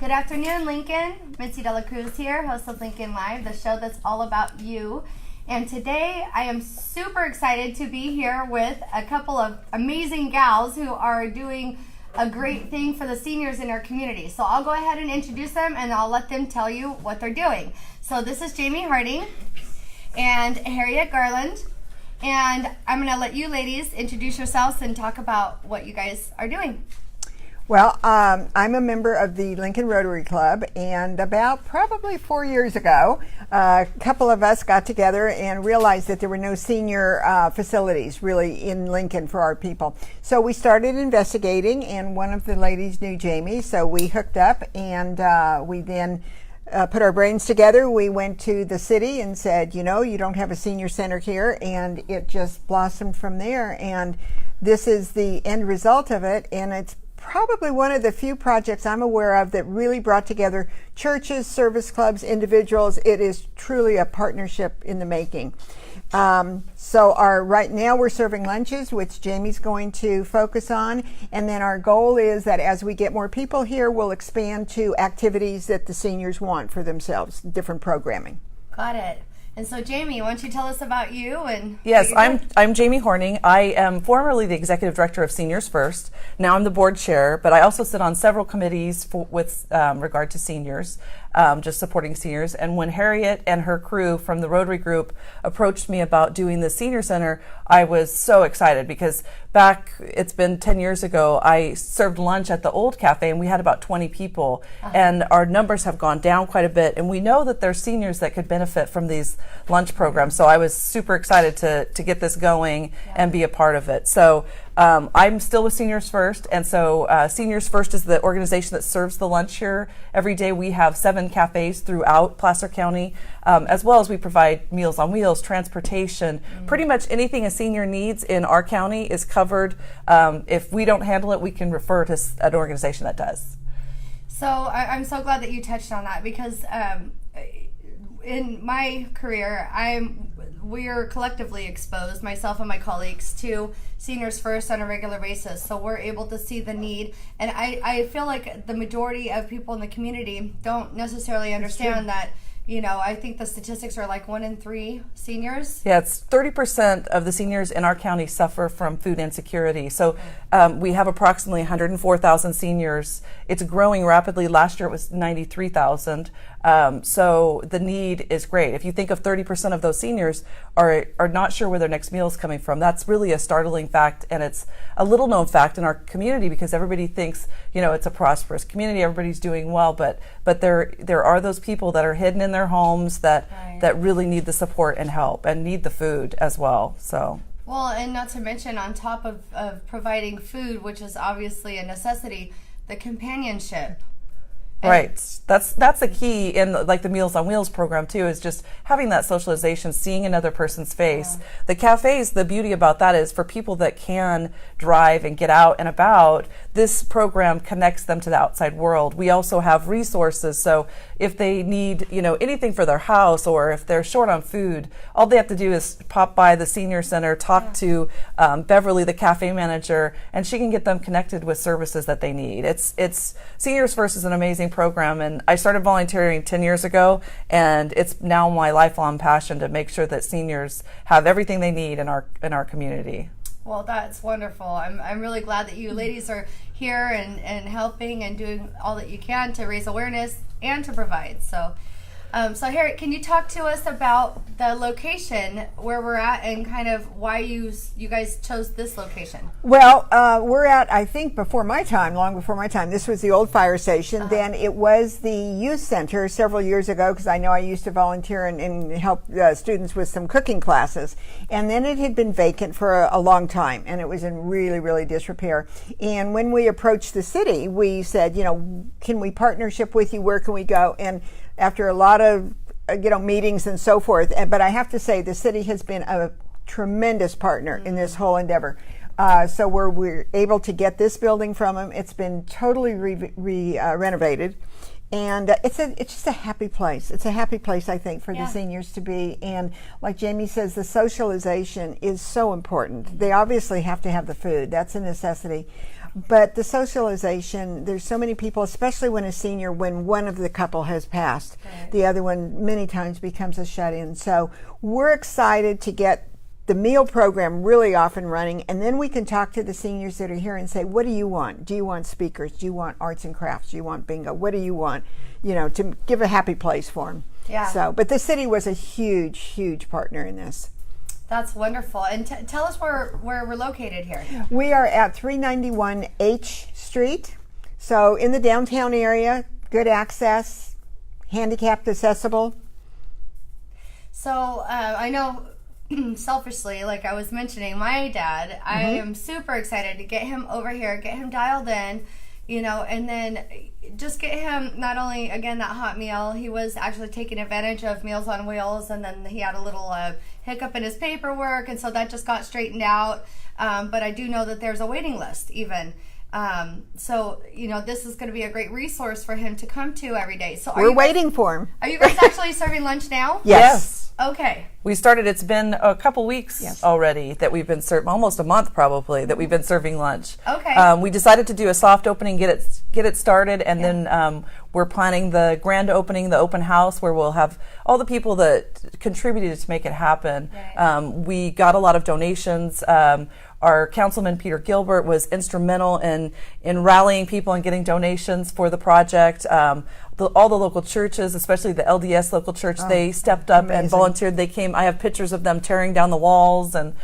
Good afternoon, Lincoln. Mitzi Dela Cruz here, host of Lincoln Live, the show that's all about you. And today I am super excited to be here with a couple of amazing gals who are doing a great thing for the seniors in our community. So I'll go ahead and introduce them and I'll let them tell you what they're doing. So this is Jamee Harding and Harriet Garland. And I'm going to let you ladies introduce yourselves and talk about what you guys are doing. Well, I'm a member of the Lincoln Rotary Club, and about probably 4 years ago, a couple of us got together and realized that there were no senior facilities really in Lincoln for our people. So we started investigating, and one of the ladies knew Jamee, so we hooked up, and we then put our brains together. We went to the city and said, you don't have a senior center here, and it just blossomed from there. And this is the end result of it, and it's probably one of the few projects I'm aware of that really brought together churches, service clubs, individuals. It is truly a partnership in the making. So right now we're serving lunches, which Jamee's going to focus on. And then our goal is that as we get more people here, we'll expand to activities that the seniors want for themselves, different programming. Got it. And so, Jamee, why don't you tell us about you? And yes, I'm Jamee Harding. I am formerly the executive director of Seniors First. Now I'm the board chair, but I also sit on several committees with regard to seniors, just supporting seniors. And when Harriet and her crew from the Rotary Group approached me about doing the senior center, I was so excited because it's been 10 years ago, I served lunch at the old cafe and we had about 20 people. And our numbers have gone down quite a bit. And we know that there's seniors that could benefit from these lunch programs. So I was super excited to get this going and be a part of it. So I'm still with Seniors First, and so Seniors First is the organization that serves the lunch here every day. We have 7 cafes throughout Placer County, as well as we provide Meals on Wheels, transportation. Pretty much anything a senior needs in our county is covered. If we don't handle it, we can refer to an organization that does. So I'm so glad that you touched on that because in my career, we're collectively exposed, myself and my colleagues, to Seniors First on a regular basis. So we're able to see the need. And I feel like the majority of people in the community don't necessarily understand that. I think the statistics are like 1 in 3 seniors. Yeah, it's 30% of the seniors in our county suffer from food insecurity. So we have approximately 104,000 seniors. It's growing rapidly. Last year it was 93,000. So the need is great. If you think of 30% of those seniors are not sure where their next meal is coming from, that's really a startling fact, and it's a little known fact in our community because everybody thinks, it's a prosperous community, everybody's doing well, but there are those people that are hidden in their homes that really need the support and help and need the food as well. So. Well, and not to mention on top of providing food, which is obviously a necessity, the companionship. Right. That's the key in the Meals on Wheels program too, is just having that socialization, seeing another person's face. Yeah. The cafes, the beauty about that is for people that can drive and get out and about, this program connects them to the outside world. We also have resources, so if they need, anything for their house or if they're short on food, all they have to do is pop by the senior center, talk to Beverly, the cafe manager, and she can get them connected with services that they need. It's Seniors First is an amazing program, and I started volunteering 10 years ago, and it's now my lifelong passion to make sure that seniors have everything they need in our community. Well, that's wonderful. I'm really glad that you ladies are here and helping and doing all that you can to raise awareness and to provide. So Harriet, can you talk to us about the location where we're at and kind of why you guys chose this location? Well, we're at, I think, long before my time. This was the old fire station. Then it was the youth center several years ago, because I know I used to volunteer and help students with some cooking classes. And then it had been vacant for a long time, and it was in really, really disrepair. And when we approached the city, we said, can we partnership with you? Where can we go? And after a lot of meetings and so forth, but I have to say the city has been a tremendous partner in this whole endeavor. So we're able to get this building from them. It's been totally renovated, and it's just a happy place. It's a happy place, I think, for the seniors to be. And like Jamee says, the socialization is so important. They obviously have to have the food. That's a necessity. but the socialization, there's so many people, especially when a senior, when one of the couple has passed, the other one many times becomes a shut-in. So we're excited to get the meal program really off and running, and then we can talk to the seniors that are here and say, what do you want? Do you want speakers? Do you want arts and crafts? Do you want bingo? What do you want? You know, to give a happy place for them. Yeah. So, but the city was a huge, huge partner in this. That's wonderful. And tell us where we're located here. We are at 391 H Street. So in the downtown area, good access, handicapped accessible. So I know selfishly, like I was mentioning, my dad, I am super excited to get him over here, get him dialed in, you know, and then just get him not only, again, that hot meal. He was actually taking advantage of Meals on Wheels, and then he had a little hiccup in his paperwork, and so that just got straightened out. But I do know that there's a waiting list even. So, you know, this is going to be a great resource for him to come to every day. So we're waiting for him. Are you guys actually serving lunch now? Yes. Okay. We started, it's been a couple weeks already that we've been serving, almost a month probably, that we've been serving lunch. Okay. We decided to do a soft opening, get it started, and then we're planning the grand opening, the open house, where we'll have all the people that contributed to make it happen. Right. We got a lot of donations. Our councilman, Peter Gilbert, was instrumental in rallying people and getting donations for the project. All the local churches, especially the LDS local church, they stepped up and volunteered. They came. I have pictures of them tearing down the walls, and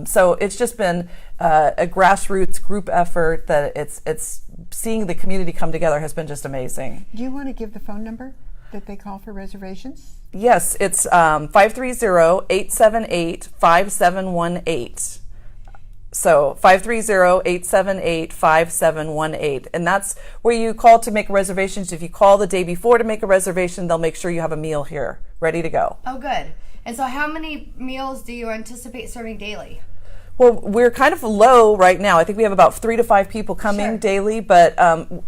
so it's just been a grassroots group effort. That it's seeing the community come together has been just amazing. Do you want to give the phone number that they call for reservations? Yes, it's 530-878-5718. So 530-878-5718. And that's where you call to make reservations. If you call the day before to make a reservation, they'll make sure you have a meal here ready to go. Oh, good. And so how many meals do you anticipate serving daily? Well, we're kind of low right now. I think we have about 3 to 5 people coming daily. But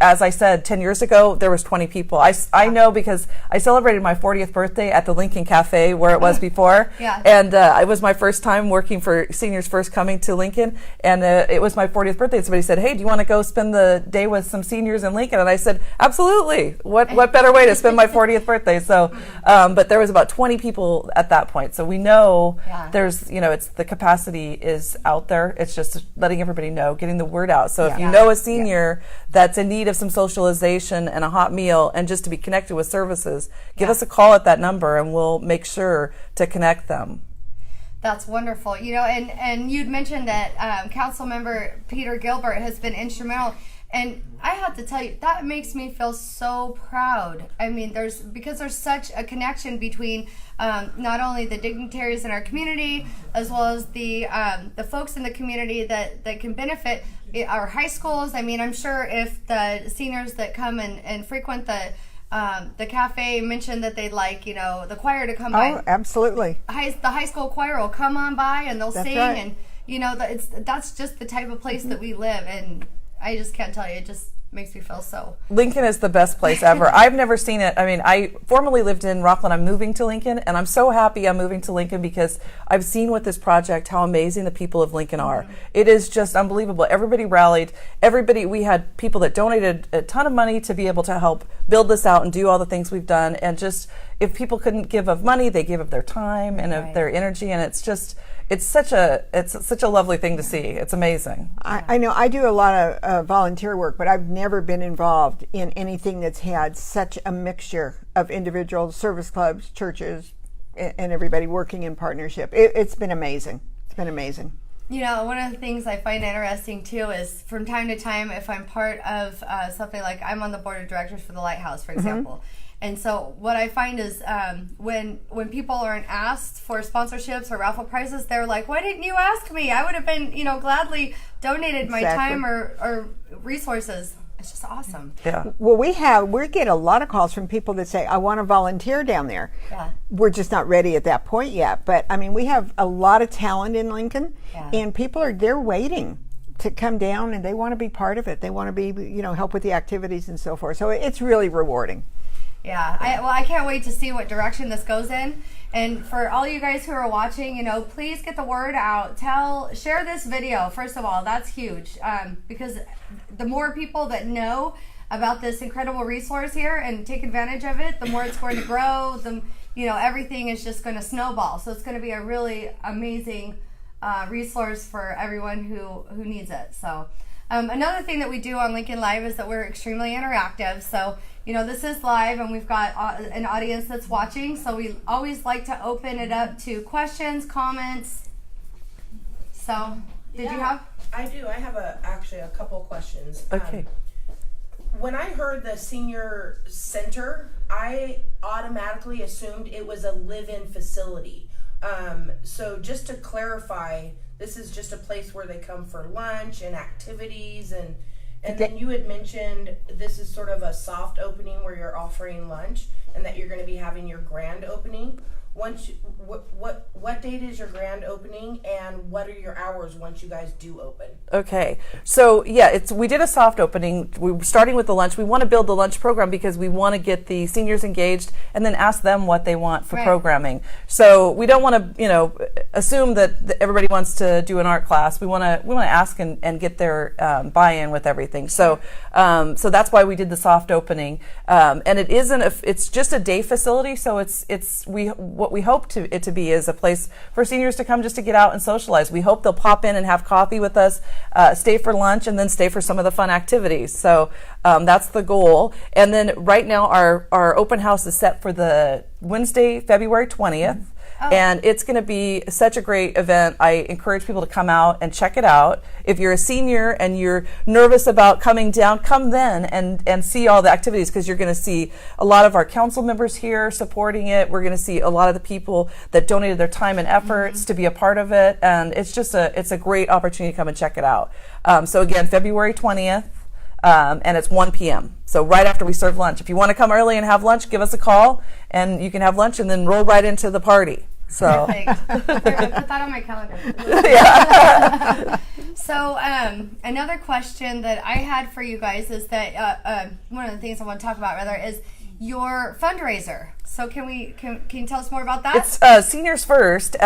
as I said, 10 years ago, there was 20 people. I know because I celebrated my 40th birthday at the Lincoln Cafe where it was before. And it was my first time working for Seniors First coming to Lincoln. And it was my 40th birthday. And somebody said, hey, do you want to go spend the day with some seniors in Lincoln? And I said, absolutely. What better way to spend my 40th birthday? So, but there was about 20 people at that point. So we know there's, you know, it's the capacity is out there. It's just letting everybody know, getting the word out. So if you know a senior that's in need of some socialization and a hot meal and just to be connected with services, give us a call at that number and we'll make sure to connect them. That's wonderful. You know, and you'd mentioned that council member Peter Gilbert has been instrumental. And I have to tell you, that makes me feel so proud. I mean, because there's such a connection between not only the dignitaries in our community, as well as the folks in the community that can benefit our high schools. I mean, I'm sure if the seniors that come and frequent the cafe mention that they'd like, you know, the choir to come by. Oh, absolutely. The high school choir will come on by and they'll sing, right. and you know that's just the type of place that we live in. I just can't tell you. It just makes me feel so. Lincoln is the best place ever. I've never seen it. I mean, I formerly lived in Rockland. I'm moving to Lincoln, and I'm so happy I'm moving to Lincoln because I've seen with this project how amazing the people of Lincoln are. It is just unbelievable. Everybody rallied. We had people that donated a ton of money to be able to help build this out and do all the things we've done. And just, if people couldn't give of money, they gave of their time and of their energy, and it's just, it's such a lovely thing to see. It's amazing. I know I do a lot of volunteer work, but I've never been involved in anything that's had such a mixture of individuals, service clubs, churches, and everybody working in partnership. It's been amazing. It's been amazing. You know, one of the things I find interesting too is from time to time, if I'm part of something like I'm on the board of directors for the Lighthouse, for example. And so what I find is when people aren't asked for sponsorships or raffle prizes, they're like, why didn't you ask me? I would have been, you know, gladly donated my time or resources. It's just awesome. Yeah. Well, we get a lot of calls from people that say, I want to volunteer down there. Yeah. We're just not ready at that point yet. But I mean, we have a lot of talent in Lincoln, and people they're waiting to come down, and they want to be part of it. They want to be, you know, help with the activities and so forth. So it's really rewarding. Yeah, I can't wait to see what direction this goes in. And for all you guys who are watching, you know, please get the word out. Share this video. First of all, that's huge, because the more people that know about this incredible resource here and take advantage of it, the more it's going to grow. Everything is just going to snowball. So it's going to be a really amazing resource for everyone who needs it. So another thing that we do on Lincoln Live is that we're extremely interactive. So, you know, this is live and we've got an audience that's watching. So we always like to open it up to questions, comments. So, did you have? I do. I have actually a couple questions. Okay. When I heard the senior center, I automatically assumed it was a live-in facility. So just to clarify, this is just a place where they come for lunch and activities, and then you had mentioned this is sort of a soft opening where you're offering lunch, and that you're going to be having your grand opening. What date is your grand opening, and what are your hours once you guys do open? Okay, so yeah, we did a soft opening. We were starting with the lunch. We want to build the lunch program because we want to get the seniors engaged and then ask them what they want for programming. So we don't want to, assume that everybody wants to do an art class. We want to ask and get their buy-in with everything. So so that's why we did the soft opening. And it's just a day facility. So what we hope it to be is a place for seniors to come just to get out and socialize. We hope they'll pop in and have coffee with us, stay for lunch, and then stay for some of the fun activities. So that's the goal. And then right now our open house is set for the Wednesday, February 20th. And it's going to be such a great event. I encourage people to come out and check it out. If you're a senior and you're nervous about coming down, come then and see all the activities, because you're going to see a lot of our council members here supporting it. We're going to see a lot of the people that donated their time and efforts to be a part of it. And it's just it's a great opportunity to come and check it out. So again, February 20th. And it's 1 p.m. So right after we serve lunch. If you want to come early and have lunch, give us a call, and you can have lunch and then roll right into the party. So perfect. Put that on my calendar. Yeah. So another question that I had for you guys is that one of the things I want to talk about is your fundraiser. So can you tell us more about that? It's Seniors First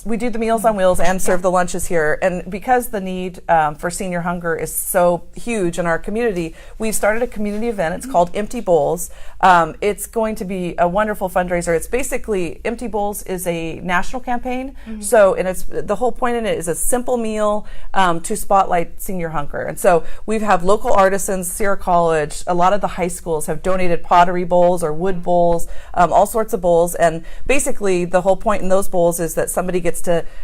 we do the Meals on Wheels and serve the lunches here, and because the need for senior hunger is so huge in our community, we've started a community event. It's called Empty Bowls. It's going to be a wonderful fundraiser. It's basically Empty Bowls is a national campaign. So, and it's the whole point in it is a simple meal to spotlight senior hunger. And so we have local artisans, Sierra College, a lot of the high schools have donated pottery bowls or wood bowls, all sorts of bowls. And basically the whole point in those bowls is that somebody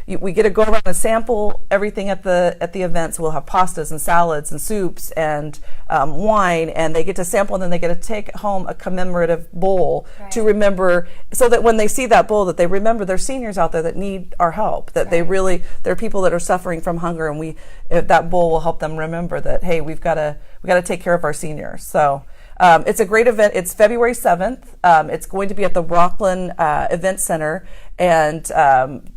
we get to go around and sample everything at the event. So we'll have pastas and salads and soups and wine, and they get to sample, and then they get to take home a commemorative bowl to remember, so that when they see that bowl, that they remember there's seniors out there that need our help, that there are people that are suffering from hunger, and that bowl will help them remember that, hey, we got to take care of our seniors. So it's a great event. It's February 7th. It's going to be at the Rockland Event Center, and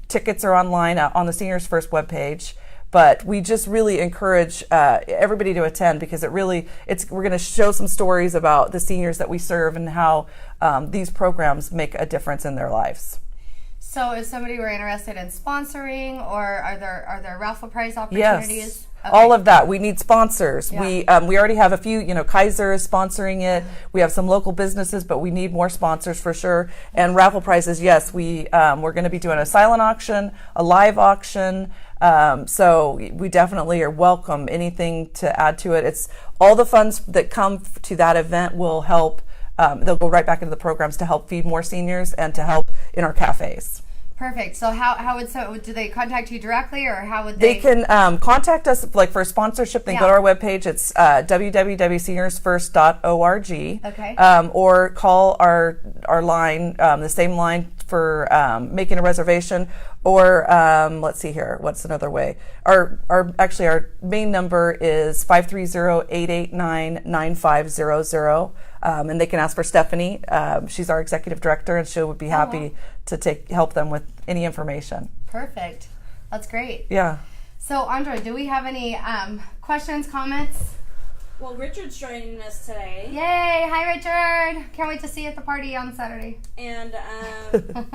tickets are online on the Seniors First webpage. But we just really encourage everybody to attend, because we're going to show some stories about the seniors that we serve and how these programs make a difference in their lives. So if somebody were interested in sponsoring, or are there raffle prize opportunities? Yes. Okay. All of that. We need sponsors. Yeah. We already have a few, Kaiser is sponsoring it. We have some local businesses, but we need more sponsors for sure. And raffle prizes, yes, we're going to be doing a silent auction, a live auction. So we definitely are welcome anything to add to it. It's all the funds that come to that event will help. They'll go right back into the programs to help feed more seniors and to help in our cafes. Perfect. So do they contact you directly, or how would they? They can contact us for a sponsorship. They go to our webpage. It's www.seniorsfirst.org. Okay. Or call our line, the same line for making a reservation. Or let's see here. What's another way? Our main number is 530-889-9500. And they can ask for Stephanie. She's our executive director, and she would be happy to help them with any information. Perfect. That's great. Yeah. So, Andra, do we have any questions, comments? Well, Richard's joining us today. Yay! Hi, Richard. Can't wait to see you at the party on Saturday. And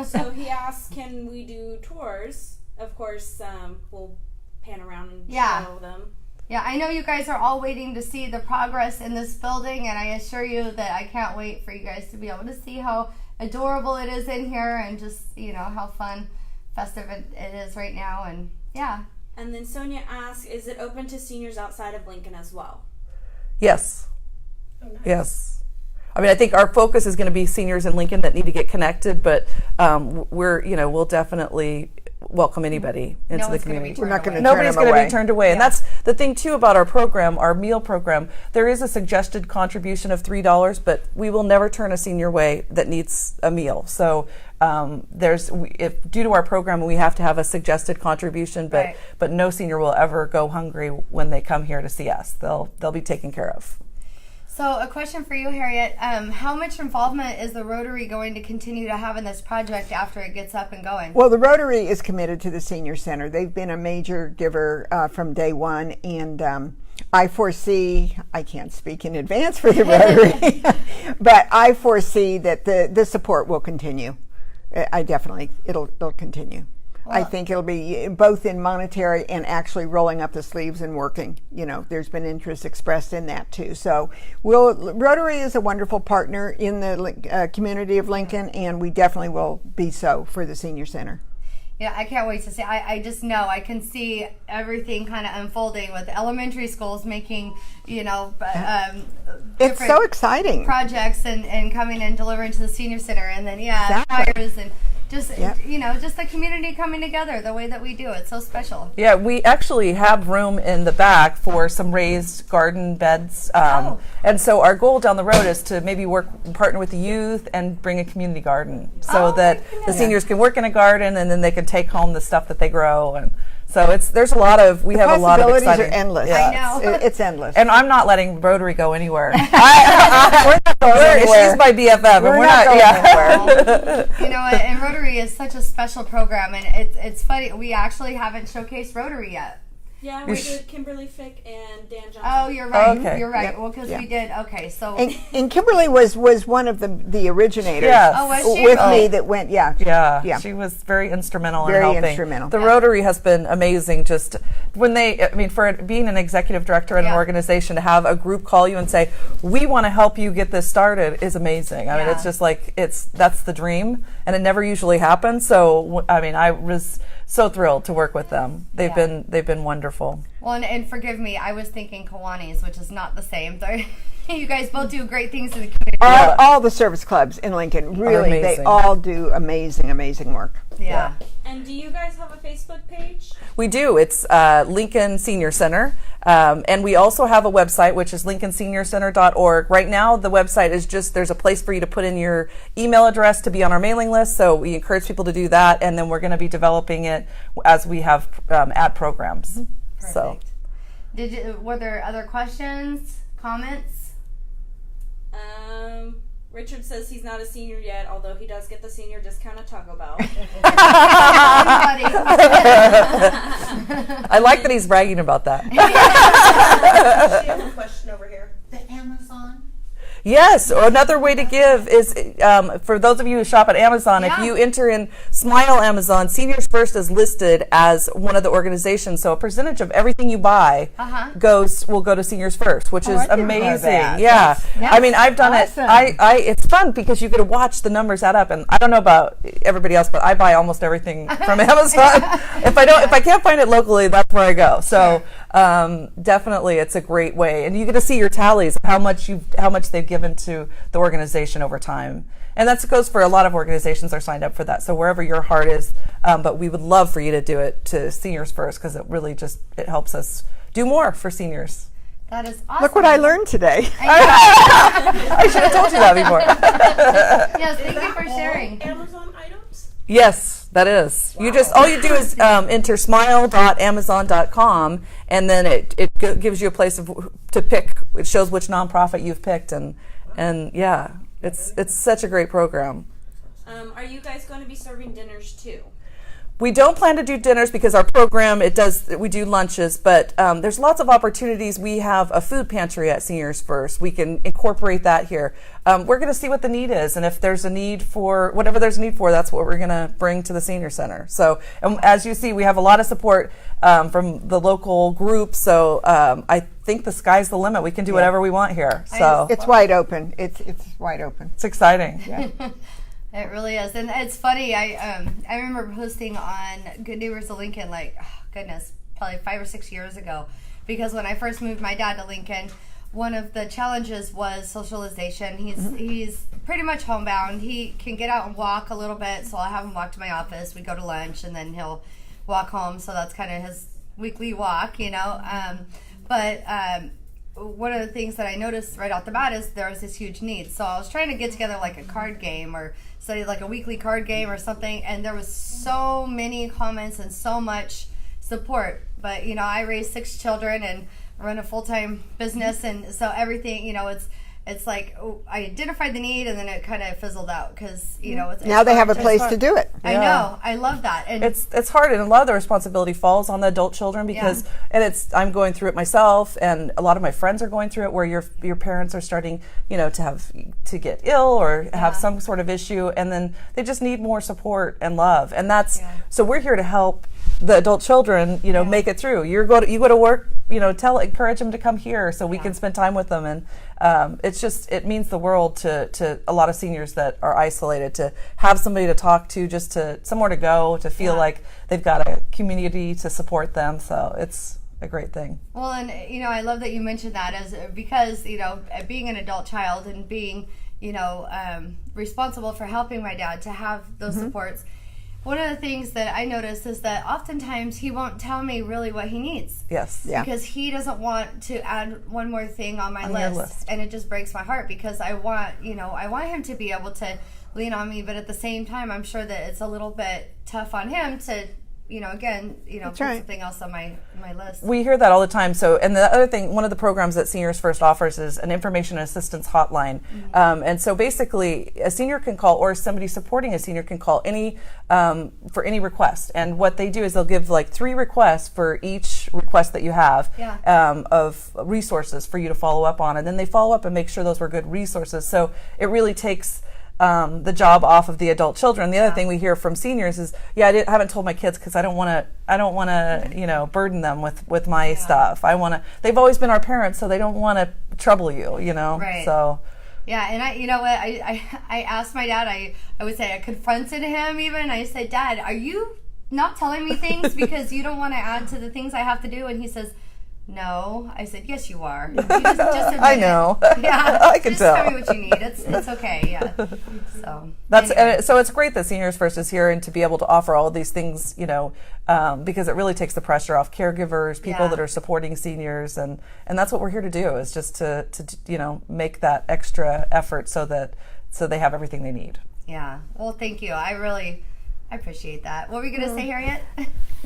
so he asked, can we do tours? Of course, we'll pan around and show them. Yeah, I know you guys are all waiting to see the progress in this building, and I assure you that I can't wait for you guys to be able to see how adorable it is in here and just, how fun, festive it is right now. And yeah. And then Sonia asked, is it open to seniors outside of Lincoln as well? Yes. Oh, nice. Yes. I mean, I think our focus is going to be seniors in Lincoln that need to get connected, but we'll definitely welcome anybody into the community. We're not going to Nobody's going to be turned away. Yeah. And that's the thing, too, about our program, our meal program. There is a suggested contribution of $3, but we will never turn a senior away that needs a meal. So if due to our program, we have to have a suggested contribution, but no senior will ever go hungry when they come here to see us. They'll be taken care of. So a question for you, Harriet. How much involvement is the Rotary going to continue to have in this project after it gets up and going? Well, the Rotary is committed to the Senior Center. They've been a major giver from day one, and I foresee, I can't speak in advance for the Rotary, but I foresee that the support will continue. It'll continue. I think it'll be both in monetary and actually rolling up the sleeves and working. There's been interest expressed in that too. So Rotary is a wonderful partner in the community of Lincoln, and we definitely will be so for the Senior Center. Yeah, I can't wait to see. I just know I can see everything kind of unfolding with elementary schools making, it's so exciting. Projects and coming and delivering to the Senior Center, and then Exactly. fires and just just the community coming together the way that we do. It's so special. Yeah, we actually have room in the back for some raised garden beds. And so our goal down the road is to maybe partner with the youth and bring a community garden so that the seniors can work in a garden and then they can take home the stuff that they grow. And so we have a lot of possibilities exciting. are endless. I know. It's endless. And I'm not letting Rotary go anywhere. We're not going anywhere. She's my BFF. We're not going anywhere. And Rotary is such a special program, and it's funny. We actually haven't showcased Rotary yet. Yeah, we did Kimberly Fick and Dan Johnson. Oh, you're right. Okay. You're right. Yep. Well, because Yeah. we did. Okay, so. And Kimberly was one of the originators. Yes. Oh, was she? With me that went, Yeah, she was very instrumental in Very helping. instrumental. The Rotary has been amazing. Just for being an executive director in an organization, to have a group call you and say, "We want to help you get this started," is amazing. I mean, it's just like that's the dream, and it never usually happens. So, I was so thrilled to work with them. They've been wonderful. Well, and forgive me, I was thinking Kiwanis, which is not the same. You guys both do great things in the community. All the service clubs in Lincoln, really, they amazing. all do amazing work. Yeah. And do you guys have a Facebook page? We do. It's Lincoln Senior Center. And we also have a website, which is lincolnseniorcenter.org. Right now, the website is there's a place for you to put in your email address to be on our mailing list. So we encourage people to do that. And then we're going to be developing it as we have ad programs. Perfect. So. Were there other questions, comments? Richard says he's not a senior yet, although he does get the senior discount at Taco Bell. I like that he's bragging about that. She has a question over here. The Amazon. Yes, or another way to give is for those of you who shop at Amazon, if you enter in Smile Amazon, Seniors First is listed as one of the organizations. So a percentage of everything you buy will go to Seniors First, which is amazing. Yeah. I mean, I've done it. It's fun because you get to watch the numbers add up. And I don't know about everybody else, but I buy almost everything from Amazon. If I can't find it locally, that's where I go. So definitely, it's a great way, and you get to see your tallies of how much they've given to the organization over time. And that goes for a lot of organizations are signed up for that. So wherever your heart is, but we would love for you to do it to Seniors First because it really it helps us do more for seniors. That is awesome. Look what I learned today. I should have told you that before. Yes, thank you for sharing. Amazon items? Yes, that is. Wow. All you do is enter smile.amazon.com, and then it gives you a place to pick. It shows which nonprofit you've picked, and yeah, it's such a great program. Are you guys going to be serving dinners too? We don't plan to do dinners because our program, we do lunches, but there's lots of opportunities. We have a food pantry at Seniors First. We can incorporate that here. We're going to see what the need is, and if there's a need for, whatever there's a need for, that's what we're going to bring to the Senior Center. So, as you see, we have a lot of support from the local group, so I think the sky's the limit. We can do whatever we want here. So It's wide open. It's wide open. it's exciting. Yeah. It really is, and it's funny. I remember posting on Good Neighbors of Lincoln, like, oh, goodness, probably 5 or 6 years ago, because when I first moved my dad to Lincoln, one of the challenges was socialization. He's pretty much homebound. He can get out and walk a little bit, so I'll have him walk to my office. We go to lunch, and then he'll walk home. So that's kind of his weekly walk, you know. But one of the things that I noticed right off the bat is there was this huge need. So I was trying to get together like a card game or study like a weekly card game or something, and there was so many comments and so much support. But, you know, I raised 6 children and run a full-time business, and so everything, you know, it's like, oh, I identified the need, and then it kind of fizzled out because, you know, now they have a place to do it. I know, I love that, and it's hard, and a lot of the responsibility falls on the adult children because, and I'm going through it myself, and a lot of my friends are going through it, where your parents are starting, you know, to get ill or have some sort of issue, and then they just need more support and love, and that's so we're here to help the adult children, you know, make it through. You go to work, you know, encourage them to come here so we can spend time with them, and it means the world to a lot of seniors that are isolated, to have somebody to talk to, just to somewhere to go, to feel like they've got a community to support them. So it's a great thing. Well, and you know, I love that you mentioned that, because you know, being an adult child and being, you know, responsible for helping my dad to have those supports. One of the things that I notice is that oftentimes he won't tell me really what he needs. Yes. Yeah. Because he doesn't want to add one more thing on my list. And it just breaks my heart because I want him to be able to lean on me, but at the same time, I'm sure that it's a little bit tough on him to, you know, again, you know, put something else on my list. We hear that all the time. So, and the other thing, one of the programs that Seniors First offers is an information and assistance hotline. And so basically, a senior can call, or somebody supporting a senior can call for any request. And what they do is they'll give like 3 requests for each request that you have of resources for you to follow up on. And then they follow up and make sure those were good resources. So it really takes the job off of the adult children. The other thing we hear from seniors is, I haven't told my kids because I don't want to, you know, burden them with my stuff. They've always been our parents, so they don't want to trouble you, you know. Right. So. Yeah, and you know what, I asked my dad, I would say I confronted him even, and I said, Dad, are you not telling me things because you don't want to add to the things I have to do? And he says, no. I said, yes, you are. You just admit I know. Yeah, I can just tell. tell me what you need. It's okay. Yeah. So so it's great that Seniors First is here and to be able to offer all of these things, you know, because it really takes the pressure off caregivers, people that are supporting seniors, and that's what we're here to do, is just to you know, make that extra effort so they have everything they need. Yeah. Well, thank you. I appreciate that. What were you going to say, Harriet?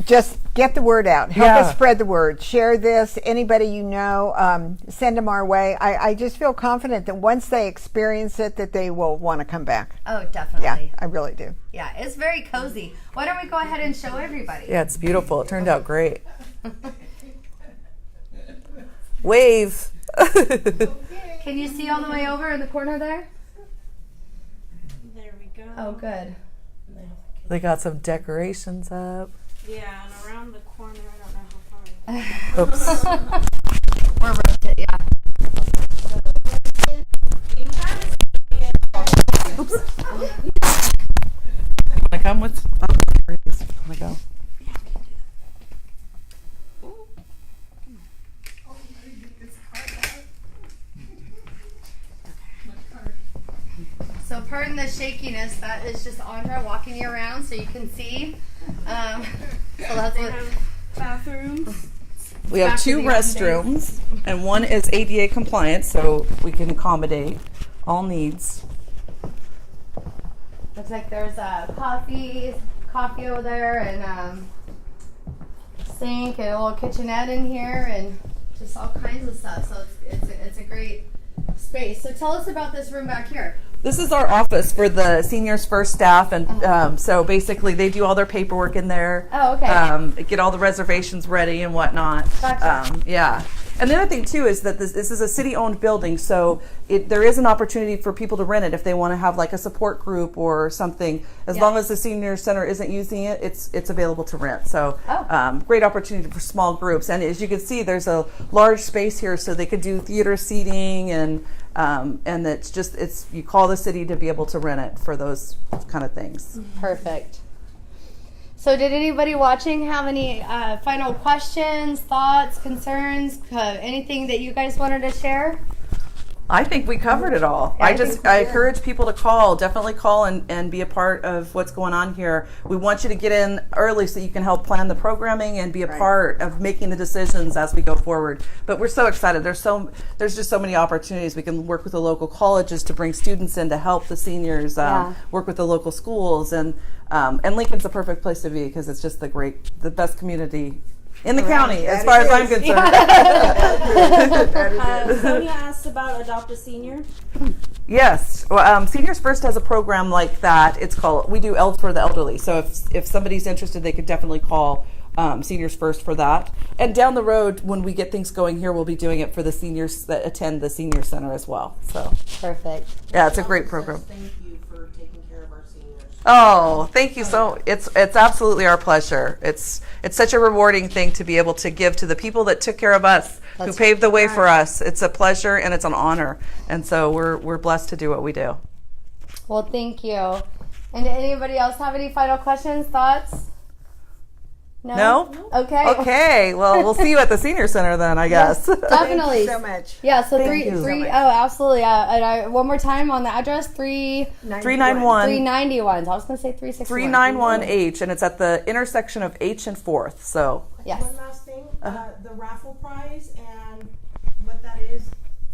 Just get the word out. Help us spread the word. Share this. Anybody you know, send them our way. I just feel confident that once they experience it, that they will want to come back. Oh, definitely. Yeah, I really do. Yeah, it's very cozy. Why don't we go ahead and show everybody? Yeah, it's beautiful. It turned out great. Wave. Can you see all the way over in the corner there? There we go. Oh, good. They got some decorations up. Yeah, and around the corner, I don't know how far. Oops. We're roasted, yeah. You can kind of see it. Oops. You want to come with? Oh, please. Want to go? So pardon the shakiness, that is just Andra walking you around so you can see. So that's They what. have bathrooms. We have Back to 2 the old days. restrooms, and one is ADA compliant, so we can accommodate all needs. Looks like there's a coffee over there, and sink, and a little kitchenette in here, and just all kinds of stuff. So it's a great space. So tell us about this room back here. This is our office for the Seniors First staff, and so basically they do all their paperwork in there. Oh, okay. Get all the reservations ready and whatnot. Gotcha. Yeah. And the other thing too is that this is a city-owned building, so there is an opportunity for people to rent it if they want to have like a support group or something. As long as the senior center isn't using it, it's available to rent. So great opportunity for small groups. And as you can see, there's a large space here, so they could do theater seating, and it's you call the city to be able to rent it for those kind of things. Perfect. So did anybody watching have any final questions, thoughts, concerns, anything that you guys wanted to share? I think we covered it all. Yeah, I encourage people to call. Definitely call and be a part of what's going on here. We want you to get in early so you can help plan the programming and be a part of making the decisions as we go forward. But we're so excited. There's just so many opportunities. We can work with the local colleges to bring students in to help the seniors. Work with the local schools, and Lincoln's the perfect place to be because it's just the best community in the county, as far as I'm concerned. Sonia asked about Adopt a Senior. Yes, Seniors First has a program like that. It's called, we do for the elderly. So if somebody's interested, they could definitely call Seniors First for that. And down the road, when we get things going here, we'll be doing it for the seniors that attend the senior center as well. So perfect. Yeah, it's a great program. Thank you for taking care of our seniors. Oh, thank you. It's absolutely our pleasure. It's such a rewarding thing to be able to give to the people that took care of us, who paved the way for us. It's a pleasure and it's an honor. And so we're blessed to do what we do. Well, thank you. And did anybody else have any final questions, thoughts? No? Okay. Okay. Well, we'll see you at the senior center then, I guess. Definitely. Thank you so much. Yeah, so Thank you. oh, absolutely. And one more time on the address, 391. 391. So I was going to say 361. 391H, and it's at the intersection of H and 4th. So Yes. One last thing, the raffle prize and what that is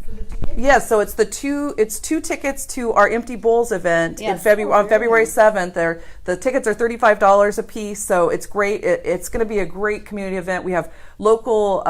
for the tickets. yes, so it's two tickets to our Empty Bowls event in Yes. on February 7th. The tickets are $35 a piece, so it's great. It's going to be a great community event. We have local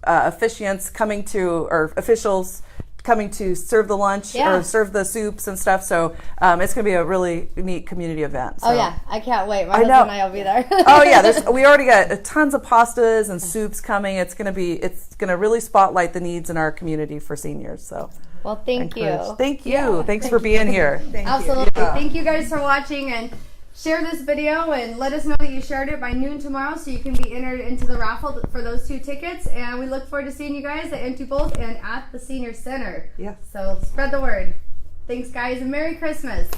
officiants coming to, or officials coming to serve the lunch or serve the soups and stuff. So it's going to be a really neat community event. So. Oh yeah, I can't wait. My I husband know. and I will be there. Oh yeah, we already got tons of pastas and soups coming. It's going to really spotlight the needs in our community for seniors. So Well, thank you. Thank you. Thanks for being here. Absolutely. Thank you guys for watching, and share this video and let us know that you shared it by noon tomorrow so you can be entered into the raffle for those 2 tickets. And we look forward to seeing you guys at Empty Bowls and at the Senior Center. Yeah. So spread the word. Thanks, guys, and Merry Christmas.